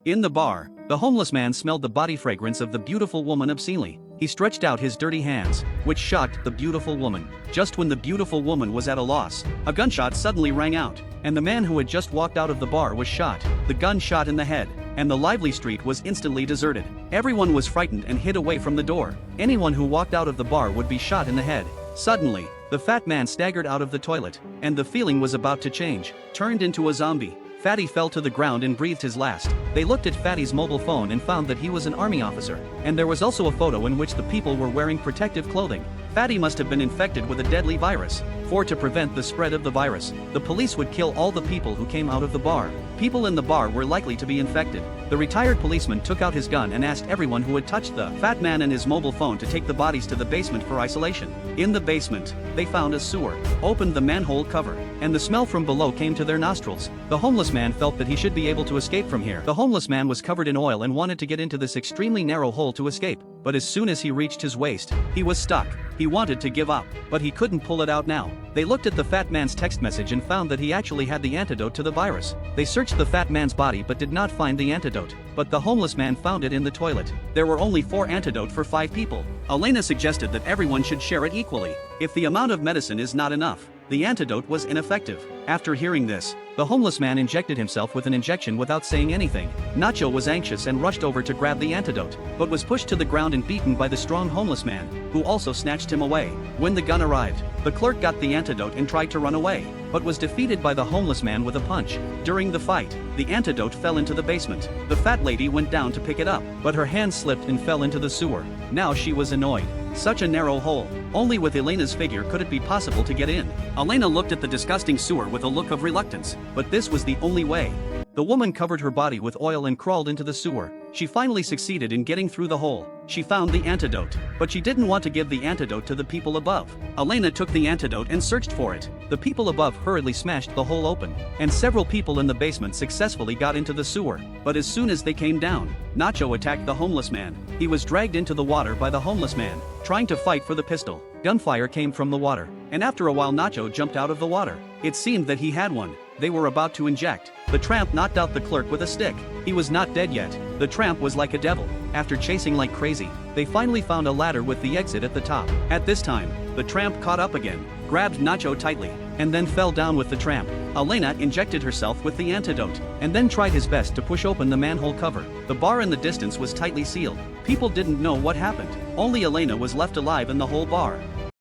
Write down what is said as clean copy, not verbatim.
In the bar, the homeless man smelled the body fragrance of the beautiful woman obscenely. He stretched out his dirty hands, which shocked the beautiful woman. Just when the beautiful woman was at a loss, a gunshot suddenly rang out, and the man who had just walked out of the bar was shot. The gun shot in the head, and the lively street was instantly deserted. Everyone was frightened and hid away from the door. Anyone who walked out of the bar would be shot in the head. Suddenly, the fat man staggered out of the toilet, and the feeling was about to change. Turned into a zombie. Fatty fell to the ground and breathed his last. They looked at Fatty's mobile phone and found that he was an army officer, and there was also a photo in which the people were wearing protective clothing. Fatty must have been infected with a deadly virus. For to prevent the spread of the virus, the police would kill all the people who came out of the bar. People in the bar were likely to be infected. The retired policeman took out his gun and asked everyone who had touched the fat man and his mobile phone to take the bodies to the basement for isolation. In the basement, they found a sewer, opened the manhole cover, and the smell from below came to their nostrils. The homeless man felt that he should be able to escape from here. The homeless man was covered in oil and wanted to get into this extremely narrow hole to escape, but as soon as he reached his waist, he was stuck. He wanted to give up, but he couldn't pull it out now. They looked at the fat man's text message and found that he actually had the antidote to the virus. They searched the fat man's body but did not find the antidote, but the homeless man found it in the toilet. There were only 4 antidote for 5 people. Elena suggested that everyone should share it equally. If the amount of medicine is not enough, the antidote was ineffective. After hearing this, the homeless man injected himself with an injection without saying anything. Nacho was anxious and rushed over to grab the antidote, but was pushed to the ground and beaten by the strong homeless man, who also snatched him away. When the gun arrived, the clerk got the antidote and tried to run away, but was defeated by the homeless man with a punch. During the fight, the antidote fell into the basement. The fat lady went down to pick it up, but her hand slipped and fell into the sewer. Now she was annoyed. Such a narrow hole. Only with Elena's figure could it be possible to get in. Elena looked at the disgusting sewer with a look of reluctance, but this was the only way. The woman covered her body with oil and crawled into the sewer. She finally succeeded in getting through the hole. She found the antidote, but she didn't want to give the antidote to the people above. Elena took the antidote and searched for it. The people above hurriedly smashed the hole open, and several people in the basement successfully got into the sewer. But as soon as they came down, Nacho attacked the homeless man. He was dragged into the water by the homeless man, trying to fight for the pistol. Gunfire came from the water, and after a while Nacho jumped out of the water. It seemed that he had one. They were about to inject. The tramp knocked out the clerk with a stick. He was not dead yet. The tramp was like a devil. After chasing like crazy, they finally found a ladder with the exit at the top. At this time, the tramp caught up again, grabbed Nacho tightly, and then fell down with the tramp. Elena injected herself with the antidote, and then tried his best to push open the manhole cover. The bar in the distance was tightly sealed. People didn't know what happened. Only Elena was left alive in the whole bar.